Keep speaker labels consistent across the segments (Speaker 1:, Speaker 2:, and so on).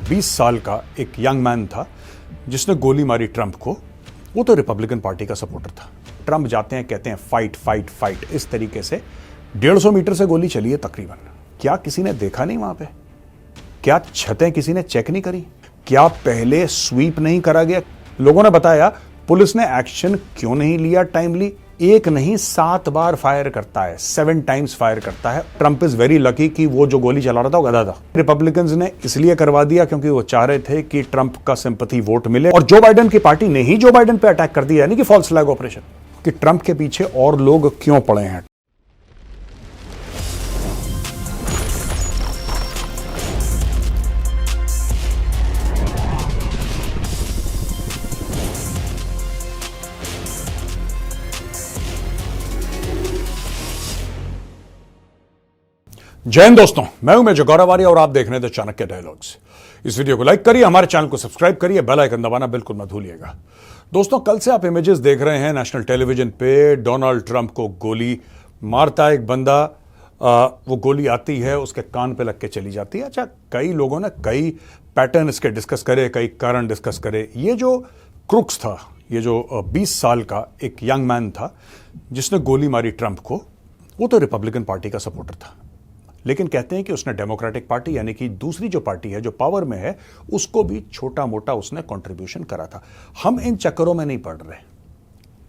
Speaker 1: 20 साल का एक यंग मैन था जिसने गोली मारी ट्रंप को। वो तो रिपब्लिकन पार्टी का सपोर्टर था। ट्रंप जाते हैं, कहते हैं फाइट फाइट फाइट, इस तरीके से 150 मीटर से गोली चली है तकरीबन। क्या किसी ने देखा नहीं वहां पे? क्या छतें किसी ने चेक नहीं करी? क्या पहले स्वीप नहीं करा गया? लोगों ने बताया पुलिस ने एक्शन क्यों नहीं लिया टाइमली। एक नहीं 7 बार फायर करता है, 7 टाइम्स फायर करता है। ट्रंप इज वेरी लकी कि वो जो गोली चला रहा था वो गधा था। रिपब्लिकन्स ने इसलिए करवा दिया क्योंकि वो चाह रहे थे कि ट्रंप का सिंपैथी वोट मिले, और जो बाइडेन की पार्टी ने ही जो बाइडेन पे अटैक कर दिया, यानी कि फॉल्स फ्लैग ऑपरेशन, कि ट्रंप के पीछे और लोग क्यों पड़े हैं। जय हिंद दोस्तों, मैं हूं मेजर गौरव आर्य और आप देख रहे हैं द चाणक्य डायलॉग्स। इस वीडियो को लाइक करिए, हमारे चैनल को सब्सक्राइब करिए, बेल आइकन दबाना बिल्कुल मत भूलिएगा। दोस्तों, कल से आप इमेजेस देख रहे हैं नेशनल टेलीविजन पे। डोनाल्ड ट्रंप को गोली मारता है एक बंदा, वो गोली आती है, उसके कान पे लग के चली जाती है। अच्छा, कई लोगों ने कई पैटर्न इसके डिस्कस करे, कई कारण डिस्कस करे। ये जो क्रुक्स था, ये जो 20 साल का एक यंग मैन था जिसने गोली मारी ट्रंप को, वो तो रिपब्लिकन पार्टी का सपोर्टर था। लेकिन कहते हैं कि उसने डेमोक्रेटिक पार्टी, यानी कि दूसरी जो पार्टी है जो पावर में है, उसको भी छोटा मोटा उसने कंट्रीब्यूशन करा था। हम इन चक्करों में नहीं पड़ रहे,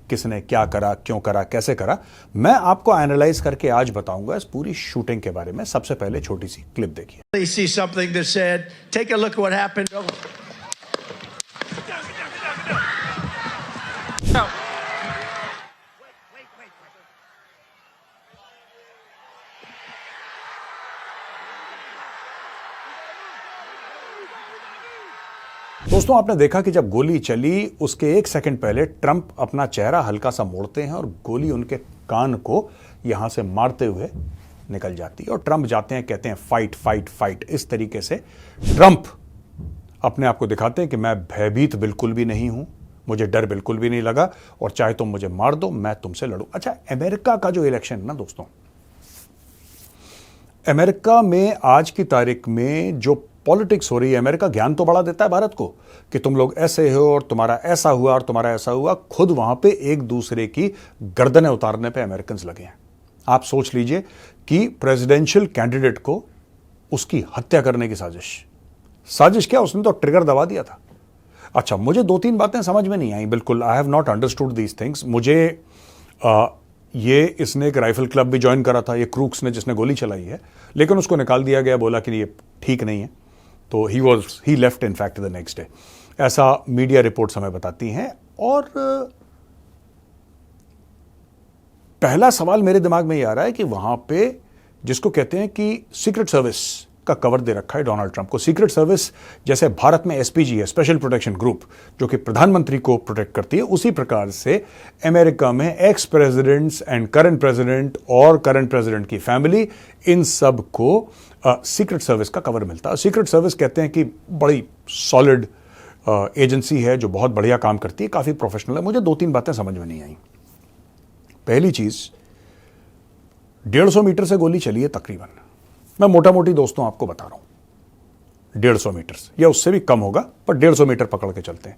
Speaker 1: किसने क्या करा, क्यों करा, कैसे करा। मैं आपको एनालाइज करके आज बताऊंगा इस पूरी शूटिंग के बारे में। सबसे पहले छोटी सी क्लिप देखिए।
Speaker 2: See something that said, take a look at what happened. No.
Speaker 1: दोस्तों, आपने देखा कि जब गोली चली उसके 1 सेकंड पहले ट्रंप अपना चेहरा हल्का सा मोड़ते हैं और गोली उनके कान को यहां से मारते हुए निकल जाती है। और ट्रंप जाते हैं, कहते हैं फाइट फाइट फाइट, इस तरीके से ट्रंप अपने आप को दिखाते हैं कि मैं भयभीत बिल्कुल भी नहीं हूं, मुझे डर बिल्कुल भी नहीं लगा, और चाहे तुम मुझे मार दो, मैं तुमसे लड़ूं। अच्छा, अमेरिका का जो इलेक्शन है ना दोस्तों, अमेरिका में आज की तारीख में जो पॉलिटिक्स हो रही है, अमेरिका ज्ञान तो बड़ा देता है भारत को कि तुम लोग ऐसे हो और तुम्हारा ऐसा हुआ और तुम्हारा ऐसा हुआ। खुद वहां पे एक दूसरे की गर्दनें उतारने पे अमेरिकन लगे हैं। आप सोच लीजिए कि प्रेसिडेंशियल कैंडिडेट को उसकी हत्या करने की साजिश क्या, उसने तो ट्रिगर दबा दिया था। अच्छा, मुझे 2-3 बातें समझ में नहीं आई बिल्कुल। I have not understood these things. मुझे ये इसने एक राइफल क्लब भी ज्वाइन करा था, ये क्रूक्स ने, जिसने गोली चलाई है, लेकिन उसको निकाल दिया गया, बोला कि ये ठीक नहीं है, तो ही left in fact the next day. ऐसा मीडिया रिपोर्ट्स हमें बताती हैं। और पहला सवाल मेरे दिमाग में ये आ रहा है कि वहां पे जिसको कहते हैं कि सीक्रेट सर्विस का कवर दे रखा है डोनाल्ड ट्रंप को। सीक्रेट सर्विस जैसे भारत में एसपीजी है, स्पेशल प्रोटेक्शन ग्रुप, जो कि प्रधानमंत्री को प्रोटेक्ट करती है, उसी प्रकार से अमेरिका में ex presidents and current president और करंट प्रेसिडेंट की फैमिली, इन सब को सीक्रेट सर्विस का कवर मिलता है। सीक्रेट सर्विस कहते हैं कि बड़ी सॉलिड एजेंसी है जो बहुत बढ़िया काम करती है, काफी प्रोफेशनल है। मुझे 2-3 बातें समझ में नहीं आई। पहली चीज, 150 मीटर से गोली चली है तकरीबन। मैं मोटा मोटी दोस्तों आपको बता रहा हूं, 150 मीटर या उससे भी कम होगा, पर 150 मीटर पकड़ के चलते हैं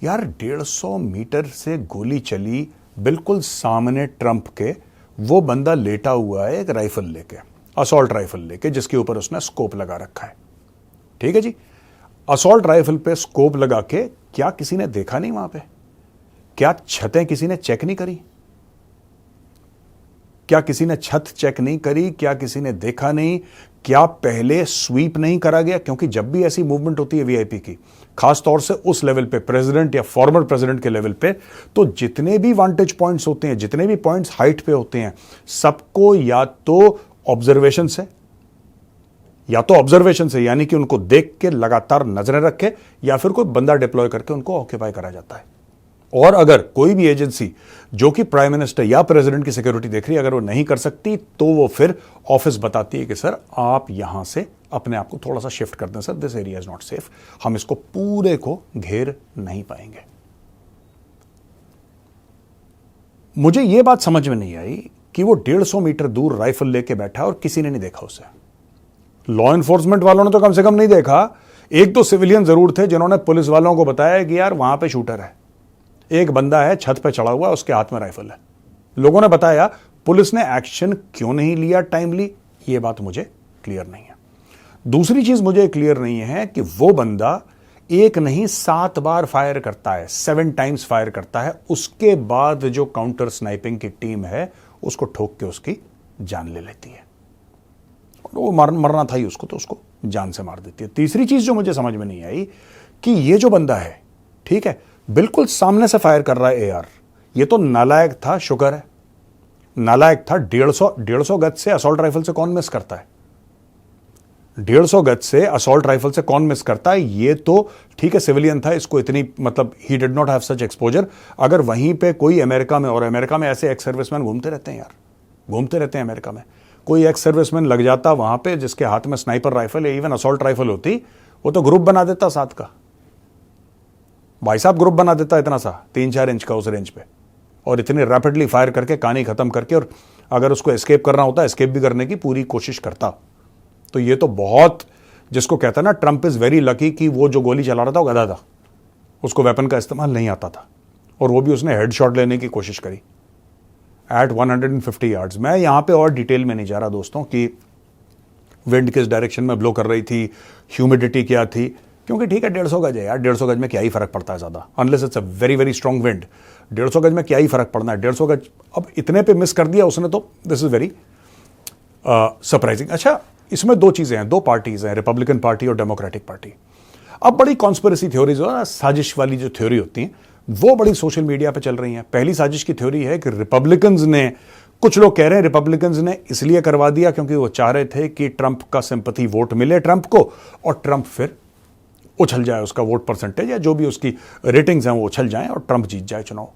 Speaker 1: यार। 150 मीटर से गोली चली, बिल्कुल सामने ट्रंप के वो बंदा लेटा हुआ है एक राइफल लेके, असॉल्ट राइफल लेके, जिसके ऊपर उसने स्कोप लगा रखा है। ठीक है जी, असॉल्ट राइफल पे स्कोप लगा के क्या किसी ने देखा नहीं वहां पे? क्या छतें किसी ने चेक नहीं करी? क्या किसी ने छत चेक नहीं करी? क्या किसी ने देखा नहीं? क्या पहले स्वीप नहीं करा गया? क्योंकि जब भी ऐसी मूवमेंट होती है वीआईपी की, खासतौर से उस लेवल पे, प्रेसिडेंट या फॉर्मर प्रेसिडेंट के लेवल पे, तो जितने भी वांटेज पॉइंट्स होते हैं, जितने भी पॉइंट्स हाइट पे होते हैं, सबको या तो ऑब्जर्वेशन से, यानी कि उनको देख के लगातार नजरें रखे, या फिर कोई बंदा डिप्लॉय करके उनको ऑक्यूपाई करा जाता है। और अगर कोई भी एजेंसी जो कि प्राइम मिनिस्टर या प्रेसिडेंट की सिक्योरिटी देख रही है, अगर वो नहीं कर सकती, तो वो फिर ऑफिस बताती है कि सर आप यहां से अपने आप को थोड़ा सा शिफ्ट कर दें, sir this area is not safe, हम इसको पूरे को घेर नहीं पाएंगे। मुझे यह बात समझ में नहीं आई कि वो 150 मीटर दूर राइफल लेके बैठा और किसी ने नहीं देखा उसे। लॉ एनफोर्समेंट वालों ने तो कम से कम नहीं देखा एक दो सिविलियन जरूर थे जिन्होंने पुलिस वालों को बताया कि यार वहां पे शूटर है, एक बंदा है छत पे चढ़ा हुआ, उसके हाथ में राइफल है। लोगों ने बताया, पुलिस ने एक्शन क्यों नहीं लिया टाइमली, ये बात मुझे क्लियर नहीं है। दूसरी चीज मुझे क्लियर नहीं है कि वो बंदा एक नहीं 7 बार फायर करता है, 7 टाइम्स फायर करता है, उसके बाद जो काउंटर स्नाइपिंग की टीम है उसको ठोक के उसकी जान ले लेती है। वो मरना था ही उसको, तो उसको जान से मार देती है। तीसरी चीज जो मुझे समझ में नहीं आई कि ये जो बंदा है, ठीक है, बिल्कुल सामने से फायर कर रहा है एआर, ये तो नालायक था, शुक्र है नालायक था। 150 गज से असॉल्ट राइफल से कौन मिस करता है? 150 गज से असॉल्ट राइफल से कौन मिस करता है? ये तो ठीक है, सिविलियन था, इसको इतनी मतलब he did not have such exposure. अगर वहीं पे कोई अमेरिका में, और अमेरिका में ऐसे एक्स सर्विसमैन घूमते रहते हैं यार, घूमते रहते हैं अमेरिका में, कोई एक्स सर्विसमैन लग जाता वहां पे जिसके हाथ में स्नाइपर राइफल या इवन असॉल्ट राइफल होती, वो तो ग्रुप बना देता साथ का, भाई साहब ग्रुप बना देता इतना सा 3-4 इंच का उस रेंज पे, और इतनी रैपिडली फायर करके कहानी खत्म करके, और अगर उसको एस्केप करना होता एस्केप भी करने की पूरी कोशिश करता। तो ये तो बहुत, जिसको कहता है ना ट्रंप इज वेरी लकी कि वो जो गोली चला रहा था वो गधा था, उसको वेपन का इस्तेमाल नहीं आता था, और वो भी उसने हेडशॉट लेने की कोशिश करी एट 150 यार्ड्स। मैं यहां पे और डिटेल में नहीं जा रहा दोस्तों कि विंड किस डायरेक्शन में ब्लो कर रही थी, ह्यूमिडिटी क्या थी, क्योंकि ठीक है 150 गज है यार, 150 गज में क्या ही फर्क पड़ता है ज्यादा, unless it's a very very strong wind. 150 गज में क्या ही फर्क पड़ना है, 150 गज अब इतने पे मिस कर दिया उसने, तो दिस इज वेरी सरप्राइजिंग। अच्छा, इसमें दो चीजें हैं, दो पार्टीज हैं, रिपब्लिकन पार्टी और डेमोक्रेटिक पार्टी। अब बड़ी कॉन्स्पिरेसी थ्योरीज और साजिश वाली जो थ्योरी होती हैं वो बड़ी सोशल मीडिया पे चल रही हैं। पहली साजिश की थ्योरी है कि रिपब्लिकन्स ने, कुछ लोग कह रहे हैं रिपब्लिकन्स ने इसलिए करवा दिया क्योंकि वो चाह रहे थे कि ट्रंप का सिंपैथी वोट मिले ट्रंप को, और ट्रंप फिर उछल जाए, उसका वोट परसेंटेज या जो भी उसकी रेटिंग्स हैं वो उछल जाएं और ट्रंप जीत जाए चुनाव।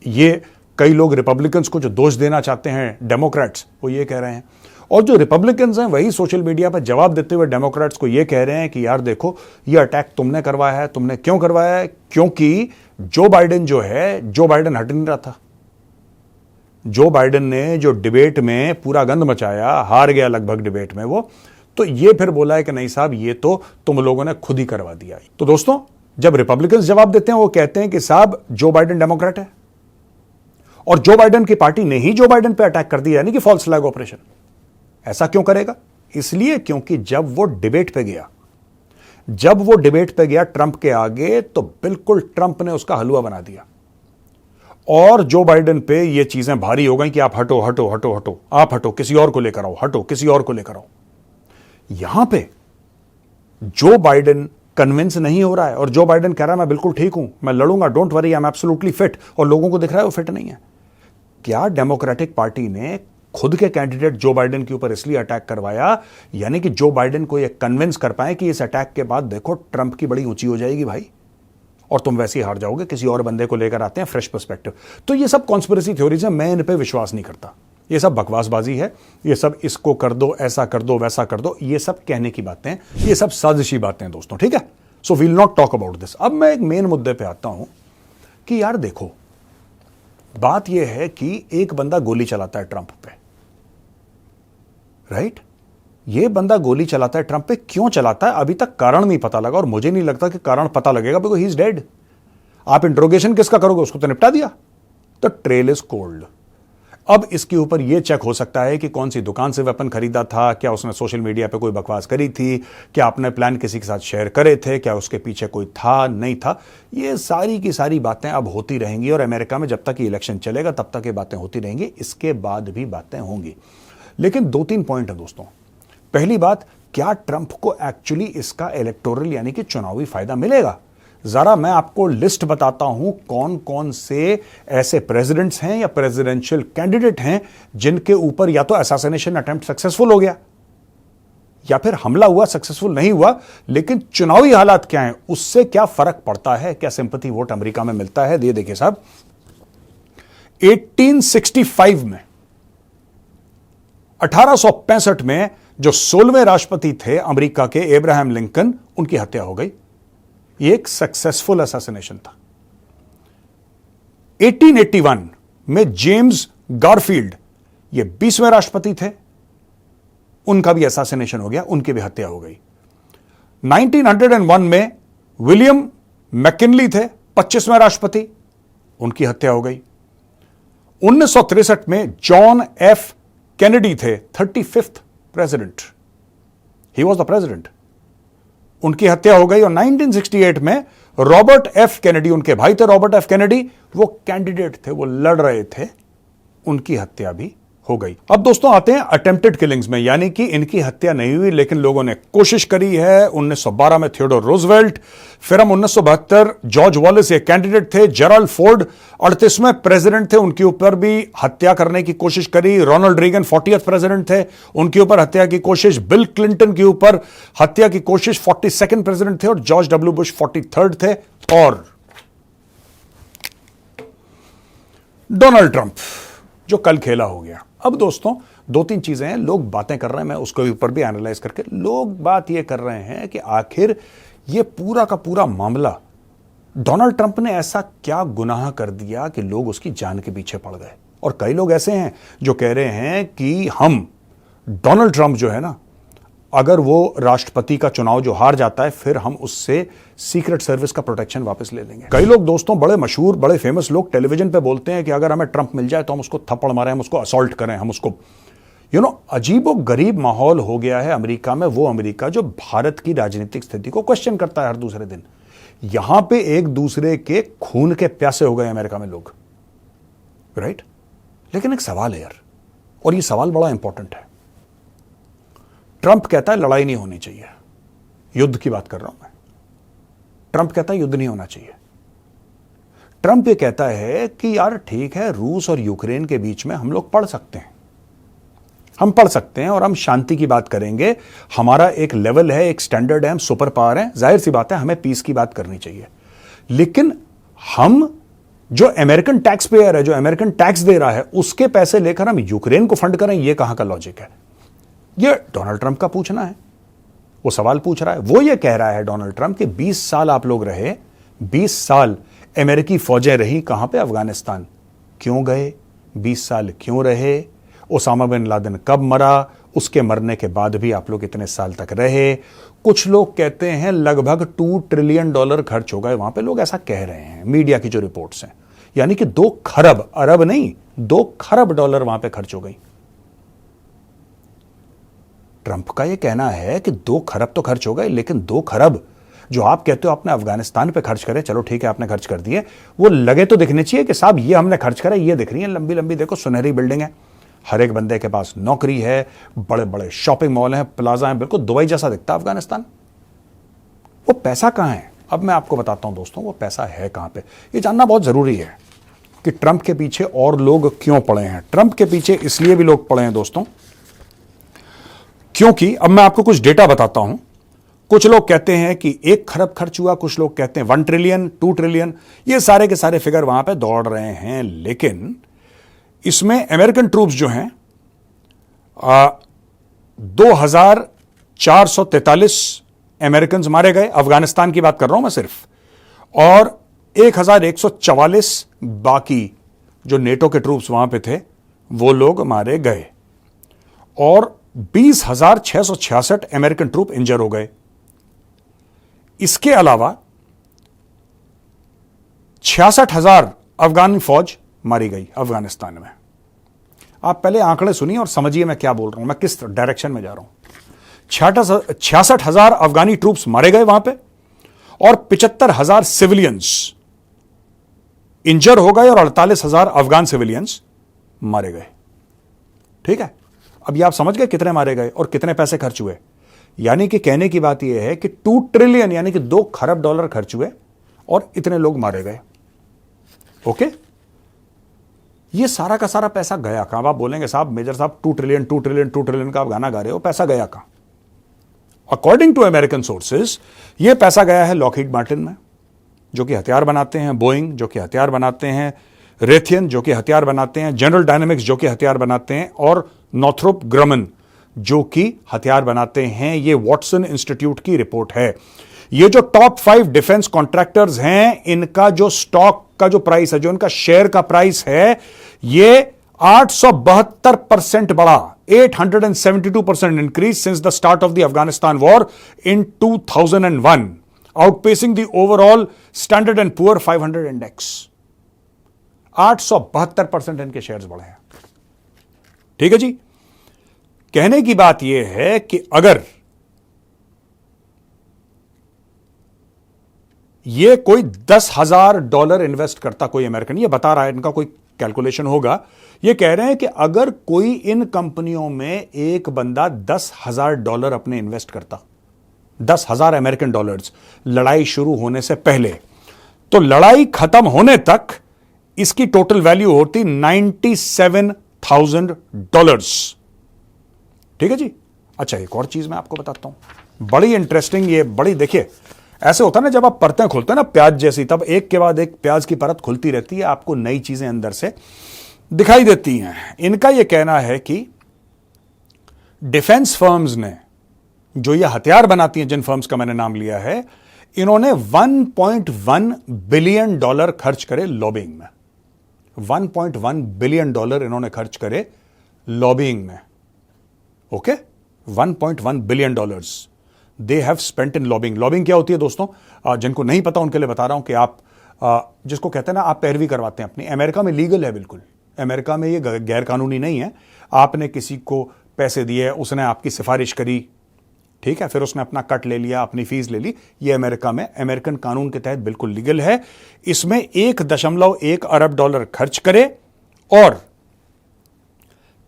Speaker 1: ये कई लोग रिपब्लिकन्स को जो दोष देना चाहते हैं डेमोक्रेट्स, वो ये कह रहे हैं, और जो रिपब्लिकन्स हैं वही सोशल मीडिया पर जवाब देते हुए डेमोक्रेट्स को ये कह रहे हैं कि यार देखो, ये अटैक तुमने करवाया है। तुमने क्यों करवाया है? क्योंकि जो बाइडेन जो है, जो बाइडेन हट नहीं रहा था। जो बाइडेन ने जो डिबेट में पूरा गंद मचाया, हार गया लगभग डिबेट में वो, तो ये फिर बोला है कि नहीं साहब ये तो तुम लोगों ने खुद ही करवा दिया। तो दोस्तों, जब रिपब्लिकन्स जवाब देते हैं वो कहते हैं कि साहब जो बाइडेन डेमोक्रेट है, और जो बाइडेन की पार्टी ने ही जो बाइडेन पे अटैक कर दिया, यानी कि फॉल्स फ्लैग ऑपरेशन। ऐसा क्यों करेगा? इसलिए क्योंकि जब वो डिबेट पे गया ट्रंप के आगे, तो बिल्कुल ट्रंप ने उसका हलवा बना दिया, और जो बाइडेन पे ये चीजें भारी हो गई कि आप हटो हटो हटो हटो, आप हटो, किसी और को लेकर आओ, हटो किसी और को लेकर आओ। यहां पे जो बाइडेन कन्विंस नहीं हो रहा है, और जो बाइडेन कह रहा है मैं बिल्कुल ठीक हूं, मैं लड़ूंगा, don't worry, I am absolutely fit, और लोगों को दिख रहा है वो फिट नहीं है। क्या डेमोक्रेटिक पार्टी ने खुद के कैंडिडेट जो बाइडेन के ऊपर इसलिए अटैक करवाया, यानी कि जो बाइडेन को यह कन्विंस कर पाए कि इस अटैक के बाद देखो ट्रंप की बड़ी ऊंची हो जाएगी भाई, और तुम वैसे ही हार जाओगे, किसी और बंदे को लेकर आते हैं फ्रेश पर्सपेक्टिव। तो ये सब कॉन्स्पिरेसी थ्योरीज है, मैं इन पे विश्वास नहीं करता। ये सब बकवासबाजी है, ये सब इसको कर दो, ऐसा कर दो, वैसा कर दो, ये सब कहने की बातें, ये सब साजिशी बातें हैं दोस्तों, ठीक है। So we'll not talk about this. अब मैं एक मेन मुद्दे पे आता हूं कि यार देखो, बात यह है कि एक बंदा गोली चलाता है ट्रंप पे, राइट? ये बंदा गोली चलाता है ट्रंप पे, क्यों चलाता है अभी तक कारण नहीं पता लगा, और मुझे नहीं लगता कि कारण पता लगेगा, बिकॉज़ ही इज डेड। आप इंट्रोगेशन किसका करोगे? उसको तो निपटा दिया, तो ट्रेल इज कोल्ड। अब इसके ऊपर यह चेक हो सकता है कि कौन सी दुकान से वेपन खरीदा था, क्या उसने सोशल मीडिया पे कोई बकवास करी थी, क्या आपने प्लान किसी के साथ शेयर करे थे, क्या उसके पीछे कोई था नहीं था। ये सारी की सारी बातें अब होती रहेंगी, और अमेरिका में जब तक ये इलेक्शन चलेगा तब तक ये बातें होती रहेंगी, इसके बाद भी बातें होंगी। लेकिन 2-3 पॉइंट है दोस्तों। पहली बात, क्या ट्रंप को एक्चुअली इसका इलेक्टोरल यानी कि चुनावी फायदा मिलेगा? जरा मैं आपको लिस्ट बताता हूं कौन कौन से ऐसे प्रेसिडेंट्स हैं या प्रेसिडेंशियल कैंडिडेट हैं जिनके ऊपर या तो असैसिनेशन अटेम्प्ट सक्सेसफुल हो गया, या फिर हमला हुआ, सक्सेसफुल नहीं हुआ, लेकिन चुनावी हालात क्या हैं, उससे क्या फर्क पड़ता है, क्या सिंपैथी वोट अमेरिका में मिलता है। ये देखिए साहब, 1865 में, 1865 में जो 16वें राष्ट्रपति थे अमेरिका के, एब्राहम लिंकन, उनकी हत्या हो गई। ये एक सक्सेसफुल असैसिनेशन था। 1881 में जेम्स गारफील्ड, ये 20वें राष्ट्रपति थे, उनका भी असैसिनेशन हो गया, उनकी भी हत्या हो गई। 1901 में विलियम मैकिनली थे 25वें राष्ट्रपति, उनकी हत्या हो गई। 1963 में जॉन एफ कैनेडी थे 35th president, he was the president, उनकी हत्या हो गई। और 1968 में रॉबर्ट एफ कैनेडी, उनके भाई थे रॉबर्ट एफ कैनेडी, वो कैंडिडेट थे, वो लड़ रहे थे, उनकी हत्या भी हो गई। अब दोस्तों आते हैं अटेम्प्टेड किलिंग्स में, यानी कि इनकी हत्या नहीं हुई लेकिन लोगों ने कोशिश करी है। 1912 में थियोडोर रूजवेल्ट, फिर हम 1972 जॉर्ज वॉलेस ये कैंडिडेट थे, जेराल्ड फोर्ड 38वें प्रेसिडेंट थे, उनके ऊपर भी हत्या करने की कोशिश करी। रोनाल्ड रीगन 40th प्रेसिडेंट थे, उनके ऊपर हत्या की कोशिश। बिल क्लिंटन के ऊपर हत्या की कोशिश 42nd प्रेसिडेंट थे, और जॉर्ज डब्ल्यू बुश 43rd थे। और डोनाल्ड ट्रंप जो कल खेला हो गया। अब दोस्तों दो तीन चीजें हैं, लोग बातें कर रहे हैं, मैं उसके ऊपर भी एनालाइज करके, लोग बात यह कर रहे हैं कि आखिर यह पूरा का पूरा मामला डोनाल्ड ट्रंप ने ऐसा क्या गुनाह कर दिया कि लोग उसकी जान के पीछे पड़ गए। और कई लोग ऐसे हैं जो कह रहे हैं कि हम डोनाल्ड ट्रंप जो है ना, अगर वो राष्ट्रपति का चुनाव जो हार जाता है, फिर हम उससे सीक्रेट सर्विस का प्रोटेक्शन वापस ले लेंगे। कई लोग दोस्तों, बड़े मशहूर बड़े फेमस लोग टेलीविजन पे बोलते हैं कि अगर हमें ट्रंप मिल जाए तो हम उसको थप्पड़ मारें, हम उसको असॉल्ट करें, हम उसको अजीबो गरीब माहौल हो गया है अमेरिका में। वो अमेरिका जो भारत की राजनीतिक स्थिति को क्वेश्चन करता है हर दूसरे दिन। यहां पे एक दूसरे के खून के प्यासे हो गए अमेरिका में लोग, राइट। लेकिन एक सवाल है यार, और ये सवाल बड़ा इंपॉर्टेंट है। ट्रंप कहता है लड़ाई नहीं होनी चाहिए, युद्ध की बात कर रहा हूं मैं। ट्रंप कहता है युद्ध नहीं होना चाहिए। ट्रंप ये कहता है कि यार ठीक है, रूस और यूक्रेन के बीच में हम लोग पढ़ सकते हैं, हम पढ़ सकते हैं और हम शांति की बात करेंगे। हमारा एक लेवल है, एक स्टैंडर्ड है, हम सुपर पावर हैं, जाहिर सी बात है हमें पीस की बात करनी चाहिए। लेकिन हम जो अमेरिकन टैक्स पेयर है, जो अमेरिकन टैक्स दे रहा है, उसके पैसे लेकर हम यूक्रेन को फंड करें, यह कहां का लॉजिक है? ये डोनाल्ड ट्रंप का पूछना है, वो सवाल पूछ रहा है। वो ये कह रहा है डोनाल्ड ट्रंप कि 20 साल आप लोग रहे, 20 साल अमेरिकी फौजें रही, कहां पे? अफगानिस्तान। क्यों गए? 20 साल क्यों रहे? ओसामा बिन लादेन कब मरा? उसके मरने के बाद भी आप लोग इतने साल तक रहे। कुछ लोग कहते हैं लगभग $2 ट्रिलियन खर्च हो गए वहां पे, लोग ऐसा कह रहे हैं, मीडिया की जो रिपोर्ट्स हैं, यानी कि 2 खरब, अरब नहीं, 2 खरब डॉलर वहां पे खर्च हो गई। ट्रंप का यह कहना है कि 2 खरब तो खर्च हो गए, लेकिन 2 खरब जो आप कहते हो आपने अफगानिस्तान पे खर्च करे, चलो ठीक है आपने खर्च कर दिए, वो लगे तो दिखने चाहिए कि साहब ये हमने खर्च करे। ये दिख रही है लंबी लंबी, देखो सुनहरी बिल्डिंग है, हर एक बंदे के पास नौकरी है, बड़े बड़े शॉपिंग मॉल हैं, प्लाजा हैं, बिल्कुल दुबई जैसा दिखता है अफगानिस्तान। वो पैसा कहां है? अब मैं आपको बताता हूं दोस्तों, वो पैसा है कहां पे, ये जानना बहुत जरूरी है कि ट्रंप के पीछे और लोग क्यों पड़े हैं। ट्रंप के पीछे इसलिए भी लोग पड़े हैं दोस्तों, क्योंकि अब मैं आपको कुछ डेटा बताता हूं। कुछ लोग कहते हैं कि 1 खरब खर्च हुआ, कुछ लोग कहते हैं 1 ट्रिलियन, 2 ट्रिलियन, ये सारे के सारे फिगर वहां पे दौड़ रहे हैं। लेकिन इसमें अमेरिकन ट्रूप्स जो हैं 2443 अमेरिकन मारे गए, अफगानिस्तान की बात कर रहा हूं मैं सिर्फ, और 1144 बाकी जो नेटो के ट्रूप्स वहां पे थे वो लोग मारे गए, और 20,666 अमेरिकन ट्रूप इंजर हो गए। इसके अलावा 66,000 अफगानी फौज मारी गई अफगानिस्तान में। आप पहले आंकड़े सुनिए और समझिए मैं क्या बोल रहा हूं, मैं किस डायरेक्शन में जा रहा हूं। 66,000 अफगानी ट्रूप्स मारे गए वहां पे, और 75,000 सिविलियंस इंजर हो गए, और 48,000 अफगान सिविलियंस मारे गए। ठीक है, अभी आप समझ गए कितने मारे गए और कितने पैसे खर्च हुए। यानी कि कहने की बात यह है कि 2 ट्रिलियन यानी कि 2 खरब डॉलर खर्च हुए और इतने लोग मारे गए। ओके, ये सारा का सारा पैसा गया कहां? आप बोलेंगे साहब मेजर साहब 2 ट्रिलियन 2 ट्रिलियन 2 ट्रिलियन का आप गाना गा रहे हो, पैसा गया कहां? अकॉर्डिंग टू अमेरिकन सोर्सेज यह पैसा गया है लॉकहीड मार्टिन में, जो कि हथियार बनाते हैं, बोइंग जो कि हथियार बनाते हैं, रेथियन जो कि हथियार बनाते हैं, जनरल डायनामिक्स जो कि हथियार बनाते हैं, और नॉर्थरोप ग्रमन जो कि हथियार बनाते हैं। ये वॉटसन इंस्टीट्यूट की रिपोर्ट है। ये जो टॉप 5 डिफेंस कॉन्ट्रैक्टर्स हैं, इनका जो स्टॉक का जो प्राइस है, जो इनका शेयर का प्राइस है, ये 872% बढ़ा, 872% increase since the start of the Afghanistan war in 2001, outpacing the overall standard and poor 500 index. 872% इनके शेयर्स बढ़े हैं। ठीक है जी। कहने की बात यह है कि अगर ये कोई $10,000 इन्वेस्ट करता, कोई अमेरिकन, ये बता रहा है, इनका कोई कैलकुलेशन होगा, ये कह रहे हैं कि अगर कोई इन कंपनियों में एक बंदा $10,000 अपने इन्वेस्ट करता, 10,000 अमेरिकन डॉलर्स लड़ाई शुरू होने से पहले, तो लड़ाई खत्म होने तक इसकी टोटल वैल्यू होती $97,000। ठीक है जी। अच्छा, एक और चीज मैं आपको बताता हूं, बड़ी इंटरेस्टिंग, ये बड़ी, देखिए ऐसे होता है ना जब आप परतें खोलते हैं ना प्याज जैसी, तब एक के बाद एक प्याज की परत खुलती रहती है, आपको नई चीजें अंदर से दिखाई देती हैं। इनका यह कहना है कि डिफेंस फर्म्स ने, जो ये हथियार बनाती हैं, जिन फर्म्स का मैंने नाम लिया है, इन्होंने $1.1 बिलियन खर्च करे लॉबिंग में। $1.1 बिलियन इन्होंने खर्च करे लॉबिंग में। Okay, $1.1 billion they have spent in lobbying. Lobbying क्या होती है दोस्तों, जिनको नहीं पता उनके लिए बता रहा हूं कि आप जिसको कहते हैं ना, आप पैरवी करवाते हैं अपनी। अमेरिका में लीगल है, बिल्कुल अमेरिका में ये गैर कानूनी नहीं है। आपने किसी को पैसे दिए, उसने आपकी सिफारिश करी, ठीक है, फिर उसने अपना कट ले लिया, अपनी फीस ले ली, ये अमेरिका में अमेरिकन कानून के तहत बिल्कुल लीगल है। इसमें $1.1 अरब खर्च करे, और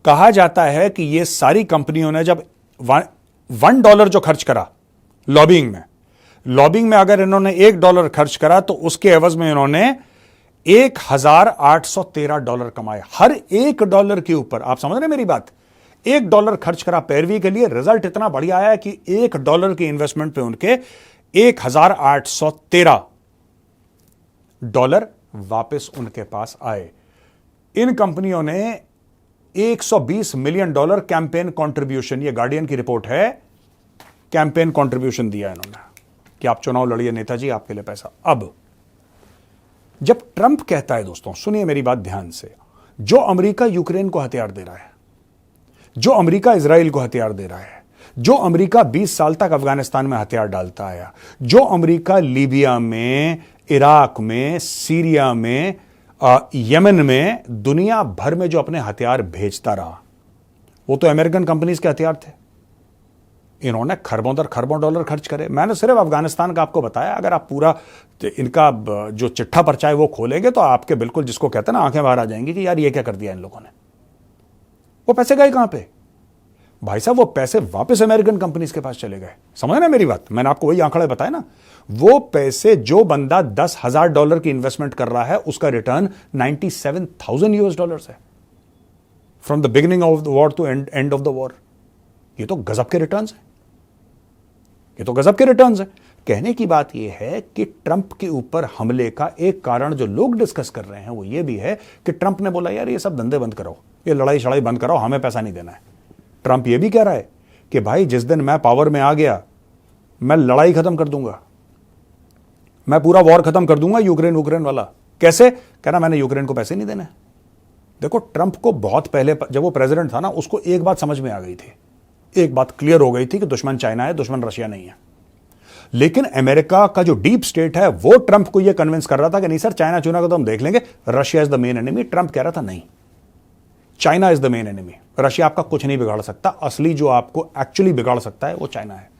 Speaker 1: कहा जाता है कि ये सारी कंपनियों ने जब $1 जो खर्च करा लॉबिंग में अगर इन्होंने $1 खर्च करा, तो उसके एवज में इन्होंने $1,813 कमाए। हर $1 के ऊपर, आप समझ रहे हैं मेरी बात, $1 खर्च करा पैरवी के लिए, रिजल्ट इतना बढ़िया आया कि $1 की इन्वेस्टमेंट पे उनके $1,813 वापस उनके पास आए। इन कंपनियों ने $120 मिलियन कैंपेन कंट्रीब्यूशन, ये गार्डियन की रिपोर्ट है, कैंपेन कंट्रीब्यूशन दिया इन्होंने कि आप चुनाव लड़िए नेताजी, आपके लिए पैसा। अब जब ट्रंप कहता है, दोस्तों सुनिए मेरी बात ध्यान से, जो अमेरिका यूक्रेन को हथियार दे रहा है, जो अमेरिका इजराइल को हथियार दे रहा है, जो अमेरिका 20 साल तक अफगानिस्तान में हथियार डालता आया, जो अमेरिका लीबिया में, इराक में, सीरिया में, यमन में, दुनिया भर में जो अपने हथियार भेजता रहा, वो तो अमेरिकन कंपनीज के हथियार थे। इन्होंने खरबों दर खरबों डॉलर खर्च करे। मैंने सिर्फ अफगानिस्तान का आपको बताया। अगर आप पूरा इनका जो चिट्ठा पर्चा है वो खोलेंगे तो आपके बिल्कुल, जिसको कहते हैं ना, आंखें बाहर आ जाएंगी कि यार ये क्या कर दिया इन लोगों ने। वो पैसे गए कहां पे भाई साहब? वो पैसे वापस अमेरिकन कंपनीज के पास चले गए। समझ ना मेरी बात? मैंने आपको वही आंकड़े बताया ना। वो पैसे, जो बंदा $10,000 की इन्वेस्टमेंट कर रहा है, उसका रिटर्न $97,000 है from the beginning of the war to end of the war. ये तो गजब के रिटर्न्स हैं, ये तो गजब के रिटर्न्स हैं। कहने की बात यह है कि ट्रंप के ऊपर हमले का एक कारण जो लोग डिस्कस कर रहे हैं वो ये भी है कि ट्रंप ने बोला यार ये सब धंधे बंद कराओ, ये लड़ाई शड़ाई बंद कराओ, हमें पैसा नहीं देना है। ट्रंप ये भी कह रहा है कि भाई जिस दिन मैं पावर में आ गया मैं लड़ाई खत्म कर दूंगा, मैं पूरा वॉर खत्म कर दूंगा यूक्रेन वाला। कैसे? कह रहा मैंने यूक्रेन को पैसे नहीं देना है। देखो, ट्रंप को बहुत पहले, जब वो प्रेसिडेंट था ना, उसको एक बात समझ में आ गई थी, एक बात क्लियर हो गई थी कि दुश्मन चाइना है, दुश्मन रशिया नहीं है। लेकिन अमेरिका का जो डीप स्टेट है वो ट्रंप को यह कन्विंस कर रहा था कि नहीं सर, चाइना चुना को तो हम देख लेंगे, Russia is the main enemy. Trump कह रहा था नहीं, China is the main enemy, Russia आपका कुछ नहीं बिगाड़ सकता, असली जो आपको एक्चुअली बिगाड़ सकता है वो चाइना है।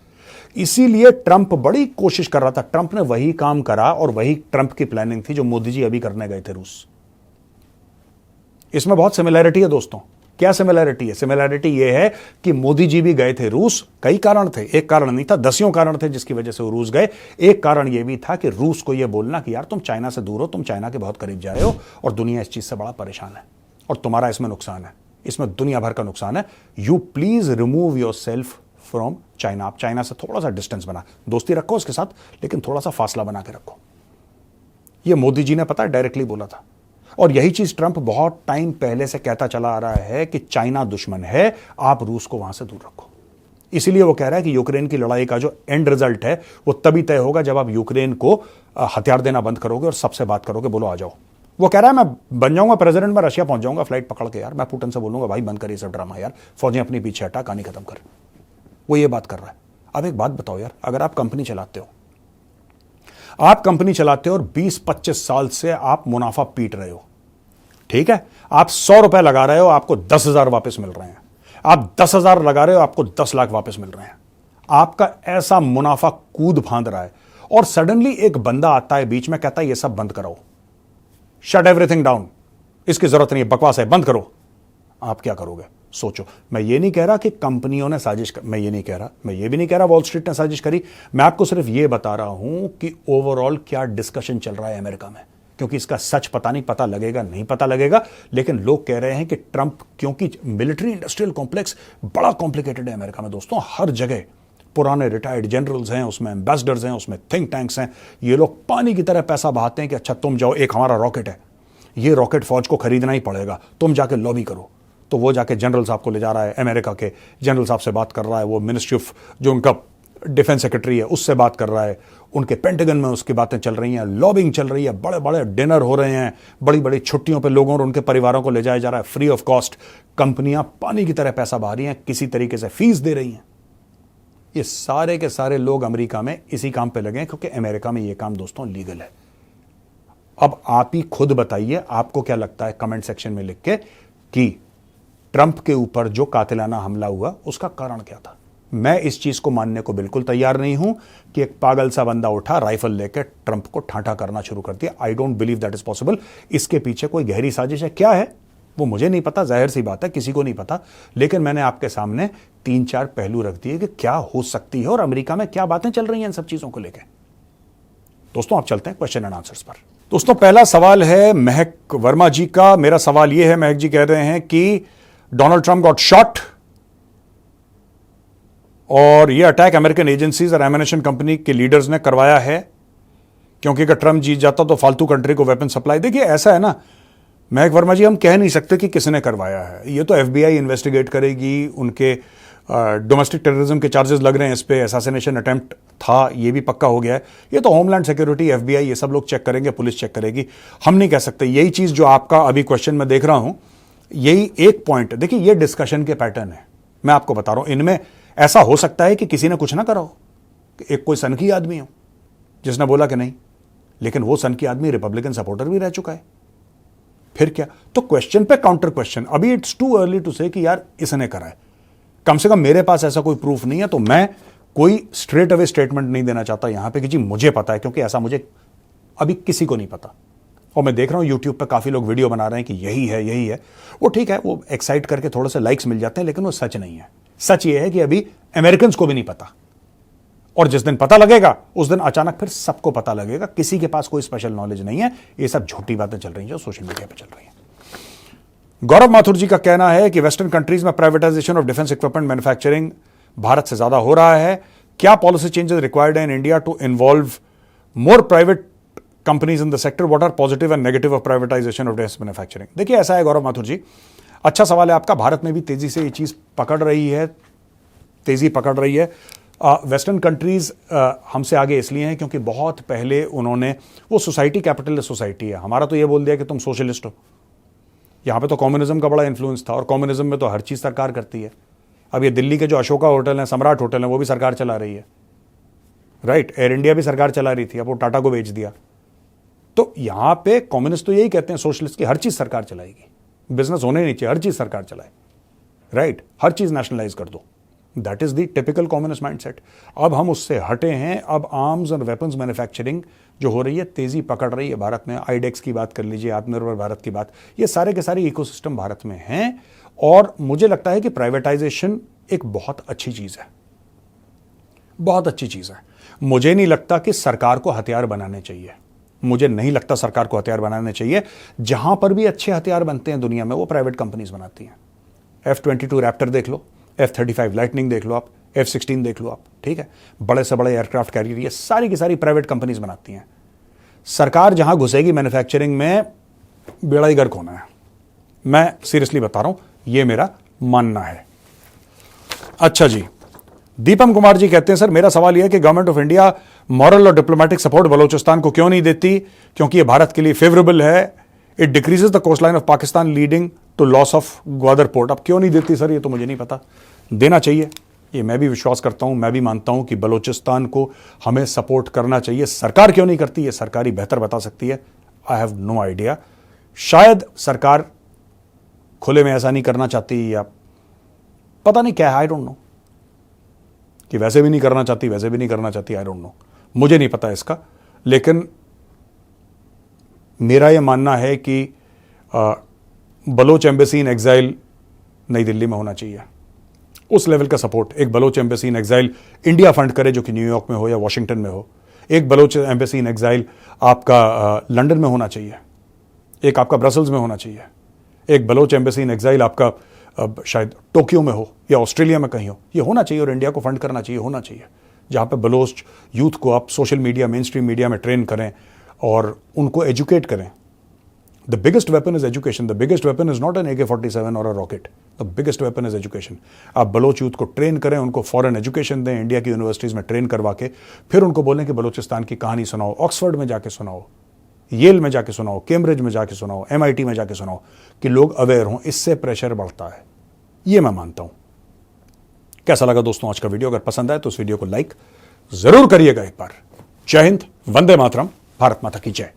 Speaker 1: इसीलिए ट्रंप बड़ी कोशिश कर रहा था। ट्रंप ने वही काम करा और वही ट्रंप की प्लानिंग थी जो मोदी जी अभी करने गए थे रूस। इसमें बहुत सिमिलैरिटी है दोस्तों। क्या सिमिलैरिटी है? सिमिलैरिटी यह है कि मोदी जी भी गए थे रूस। कई कारण थे, एक कारण नहीं था, दसियों कारण थे जिसकी वजह से वो रूस गए। एक कारण यह भी था कि रूस को यह बोलना कि यार तुम चाइना से दूर हो, तुम चाइना के बहुत करीब जा रहे हो और दुनिया इस चीज से बड़ा परेशान है और तुम्हारा इसमें नुकसान है, इसमें दुनिया भर का नुकसान है। You please remove your self from China. आप चाइना से थोड़ा सा डिस्टेंस बना, दोस्ती रखो उसके साथ, लेकिन थोड़ा सा फासला बना के रखो। यह मोदी जी ने पता है डायरेक्टली बोला था। और यही चीज ट्रंप बहुत टाइम पहले से कहता चला आ रहा है कि चाइना दुश्मन है, आप रूस को वहां से दूर रखो। इसीलिए वो कह रहा है कि यूक्रेन की लड़ाई का जो एंड रिजल्ट है वो तभी तय होगा जब आप यूक्रेन को हथियार देना बंद करोगे और सबसे बात करोगे, बोलो आ जाओ, वो कह रहा है मैं बन जाऊंगा प्रेसिडेंट, मैं रशिया पहुंच जाऊंगा फ्लाइट पकड़ के। यार मैं पुतिन से बोलूंगा भाई बंद कर ये सब ड्रामा यार, फौजें अपनी पीछे हटा, कहानी खत्म कर। वो ये बात कर रहा है। अब एक बात बताओ यार, अगर आप कंपनी चलाते हो, आप कंपनी चलाते हो और 20-25 साल से आप मुनाफा पीट रहे हो, ठीक है, आप 100 रुपए लगा रहे हो, आपको 10,000 वापस मिल रहे हैं, आप 10,000 लगा रहे हो, आपको 10 लाख वापस मिल रहे हैं, आपका ऐसा मुनाफा कूद फांद रहा है, और सडनली एक बंदा आता है बीच में, कहता है ये सब बंद कराओ, शट एवरीथिंग डाउन, इसकी जरूरत नहीं है, बकवास है, बंद करो। आप क्या करोगे? सोचो। मैं ये नहीं कह रहा कि कंपनियों ने साजिश मैं ये नहीं कह रहा, मैं ये भी नहीं कह रहा वॉल स्ट्रीट ने साजिश करी, मैं आपको सिर्फ ये बता रहा हूं कि ओवरऑल क्या डिस्कशन चल रहा है अमेरिका में, क्योंकि इसका सच पता नहीं, पता लगेगा नहीं पता लगेगा, लेकिन लोग कह रहे हैं कि ट्रंप, क्योंकि मिलिट्री इंडस्ट्रियल कॉम्प्लेक्स बड़ा कॉम्प्लिकेटेड है अमेरिका में दोस्तों, हर जगह पुराने रिटायर्ड जनरल्स हैं, उसमें एम्बेसडर्स हैं, उसमें थिंक टैंक्स हैं, ये लोग पानी की तरह पैसा बहाते हैं कि अच्छा तुम जाओ, एक हमारा रॉकेट है, ये रॉकेट फौज को खरीदना ही पड़ेगा, तुम जाके लॉबी करो। तो वो जाके जनरल साहब को ले जा रहा है, अमेरिका के जनरल साहब से बात कर रहा है, वो मिनिस्ट्री ऑफ जो उनका डिफेंस सेक्रेटरी है उससे बात कर रहा है, उनके पेंटागन में उसकी बातें चल रही हैं, लॉबिंग चल रही है, बड़े बड़े डिनर हो रहे हैं, बड़ी बड़ी छुट्टियों पे लोगों और उनके परिवारों को ले जाया जा रहा है फ्री ऑफ कॉस्ट। कंपनियां पानी की तरह पैसा बहा रही हैं, किसी तरीके से फीस दे रही हैं। ये सारे के सारे लोग अमेरिका में इसी काम पे लगे हैं, क्योंकि अमेरिका में ये काम दोस्तों लीगल है। अब आप ही खुद बताइए, आपको क्या लगता है कमेंट सेक्शन में लिख के कि ट्रंप के ऊपर जो कातिलाना हमला हुआ उसका कारण क्या था? मैं इस चीज को मानने को बिल्कुल तैयार नहीं हूं कि एक पागल सा बंदा उठा, राइफल लेकर ट्रंप को ठाठा करना शुरू कर दिया। I don't believe that is possible. इसके पीछे कोई गहरी साजिश है, क्या है वो मुझे नहीं पता, जाहिर सी बात है किसी को नहीं पता, लेकिन मैंने आपके सामने 3-4 पहलू रख दिए कि क्या हो सकती है और अमेरिका में क्या बातें चल रही हैं इन सब चीजों को लेकर। दोस्तों आप चलते हैं क्वेश्चन एंड आंसर्स पर। दोस्तों पहला सवाल है महक वर्मा जी का। मेरा सवाल यह है, महक जी कह रहे हैं कि डोनाल्ड ट्रंप गॉट शॉट और यह अटैक अमेरिकन एजेंसीज और एमिनेशन कंपनी के लीडर्स ने करवाया है, क्योंकि अगर ट्रंप जीत जाता तो फालतू कंट्री को वेपन सप्लाई। देखिए ऐसा है ना महक वर्मा जी, हम कह नहीं सकते कि किसने करवाया है, ये तो FBI इन्वेस्टिगेट करेगी, उनके डोमेस्टिक टेररिज्म के चार्जेस लग रहे हैं इस पे, असैसिनेशन अटेम्प्ट था ये भी पक्का हो गया है, ये तो होमलैंड सिक्योरिटी FBI ये सब लोग चेक करेंगे, पुलिस चेक करेगी, हम नहीं कह सकते। यही चीज जो आपका अभी क्वेश्चन में देख रहा हूं, यही एक पॉइंट, देखिए ये डिस्कशन के पैटर्न है, मैं आपको बता रहा हूं, इनमें ऐसा हो सकता है कि किसी ने कुछ ना करा हो, एक कोई सन की आदमी हो जिसने बोला कि नहीं, लेकिन वो सन की आदमी रिपब्लिकन सपोर्टर भी रह चुका है, फिर क्या? तो क्वेश्चन पे काउंटर क्वेश्चन। अभी इट्स टू अर्ली टू से कि यार इसने करा है, कम से कम मेरे पास ऐसा कोई प्रूफ नहीं है, तो मैं कोई स्ट्रेट अवे स्टेटमेंट नहीं देना चाहता यहां पे कि जी मुझे पता है, क्योंकि ऐसा मुझे अभी किसी को नहीं पता। और मैं देख रहा हूं यूट्यूब पे काफी लोग वीडियो बना रहे हैं कि यही है, वो ठीक है, वो एक्साइट करके थोड़े से लाइक्स मिल जाते हैं, लेकिन वो सच नहीं है। सच ये है कि अभी अमेरिकन को भी नहीं पता, और जिस दिन पता लगेगा उस दिन अचानक फिर सबको पता लगेगा। किसी के पास कोई स्पेशल नॉलेज नहीं है, ये सब झूठी बातें चल रही हैं जो सोशल मीडिया पे चल रही हैं। गौरव माथुर जी का कहना है कि वेस्टर्न कंट्रीज में privatisation of defence equipment manufacturing Bharat से ज्यादा हो रहा है, क्या पॉलिसी चेंजेस रिक्वायर्ड है in India to involve more private companies in the sector? What are positive and negative of privatisation of defence manufacturing? देखिए ऐसा है गौरव माथुर जी, अच्छा सवाल है आपका। भारत में भी तेजी से ये चीज पकड़ रही है, तेजी पकड़ रही है। वेस्टर्न कंट्रीज हमसे आगे इसलिए हैं क्योंकि बहुत पहले उन्होंने, वो सोसाइटी कैपिटलिस्ट सोसाइटी है, हमारा तो ये बोल दिया कि तुम सोशलिस्ट हो। यहां पे तो कम्युनिज्म का बड़ा इन्फ्लुएंस था, और कम्युनिज्म में तो हर चीज सरकार करती है। अब ये दिल्ली के जो अशोका होटल हैं, सम्राट होटल हैं, वो भी सरकार चला रही है, राइट। एयर इंडिया भी सरकार चला रही थी, अब वो टाटा को बेच दिया। तो यहां पे कम्युनिस्ट तो यही कहते हैं सोशलिस्ट की, हर चीज सरकार चलाएगी, बिजनेस होने नहीं चाहिए, हर चीज सरकार चलाए, राइट, हर चीज नेशनलाइज कर दो। That is the typical communist mindset. अब हम उससे हटे हैं, अब आर्म्स और वेपन्स मैन्युफैक्चरिंग जो हो रही है तेजी पकड़ रही है भारत में। आईडेक्स की बात कर लीजिए, आत्मनिर्भर भारत की बात, ये सारे के सारे इकोसिस्टम भारत में हैं, और मुझे लगता है कि प्राइवेटाइजेशन एक बहुत अच्छी चीज है, बहुत अच्छी चीज है। मुझे नहीं लगता कि सरकार को हथियार बनाने चाहिए, मुझे नहीं लगता सरकार को हथियार बनाने चाहिए। जहां पर भी अच्छे हथियार बनते हैं दुनिया में वो प्राइवेट कंपनीज बनाती हैं। F-22 रैप्टर देख लो, F-35 लाइटनिंग देख लो आप, F-16 देख लो आप, ठीक है, बड़े से बड़े एयरक्राफ्ट कैरियर, ये सारी की सारी प्राइवेट कंपनीज बनाती हैं। सरकार जहां घुसेगी मैन्युफैक्चरिंग में, बेड़ा ही गर्क होना है। मैं सीरियसली बता रहा हूं, ये मेरा मानना है। अच्छा जी, दीपम कुमार जी कहते हैं सर मेरा सवाल यह है कि गवर्नमेंट ऑफ इंडिया मॉरल और डिप्लोमेटिक सपोर्ट बलोचिस्तान को क्यों नहीं देती, क्योंकि ये भारत के लिए फेवरेबल है, it decreases the coast line of Pakistan leading to loss of Gwadar port. अब क्यों नहीं देती सर, ये तो मुझे नहीं पता, देना चाहिए, ये मैं भी विश्वास करता हूं, मैं भी मानता हूं कि बलोचिस्तान को हमें सपोर्ट करना चाहिए। सरकार क्यों नहीं करती, ये सरकार ही बेहतर बता सकती है। आई हैव नो आइडिया, शायद सरकार खुले में ऐसा नहीं करना चाहती या पता नहीं क्या है, आई डोंट नो, कि वैसे भी नहीं करना चाहती, वैसे भी नहीं करना चाहती, आई डोंट नो, मुझे नहीं पता इसका। लेकिन मेरा यह मानना है कि बलोच एम्बेसी इन एग्जाइल नई दिल्ली में होना चाहिए। उस लेवल का सपोर्ट एक Baloch embassy in exile India fund करे, जो कि न्यूयॉर्क में हो या वॉशिंगटन में हो। एक बलोच एम्बेसी इन एग्जाइल आपका लंदन में होना चाहिए, एक आपका ब्रसल्स में होना चाहिए, एक बलोच एम्बेसी इन एग्जाइल आपका शायद टोक्यो में हो या ऑस्ट्रेलिया में कहीं हो। ये होना चाहिए और इंडिया को फंड करना चाहिए, होना चाहिए, जहाँ पे बलोच यूथ को आप social media, main stream media में ट्रेन करें और उनको एजुकेट करें। The biggest weapon is education, the biggest weapon is not an AK-47 और a rocket, the biggest weapon is education. आप बलोच यूथ को ट्रेन करें, उनको फॉरेन एजुकेशन दें, इंडिया की यूनिवर्सिटीज़ में ट्रेन करवा के फिर उनको बोलें कि बलोचिस्तान की कहानी सुनाओ, ऑक्सफर्ड में जाके सुनाओ, येल में जाके सुनाओ, कैम्ब्रिज में जाके सुनाओ, MIT में जाके सुनाओ, कि लोग अवेयर हों। इससे प्रेशर बढ़ता है, ये मैं मानता हूं। कैसा लगा दोस्तों आज का वीडियो? अगर पसंद आए तो इस वीडियो को लाइक जरूर करिएगा एक बार। जय हिंद, वंदे मातरम, भारत माता की जय।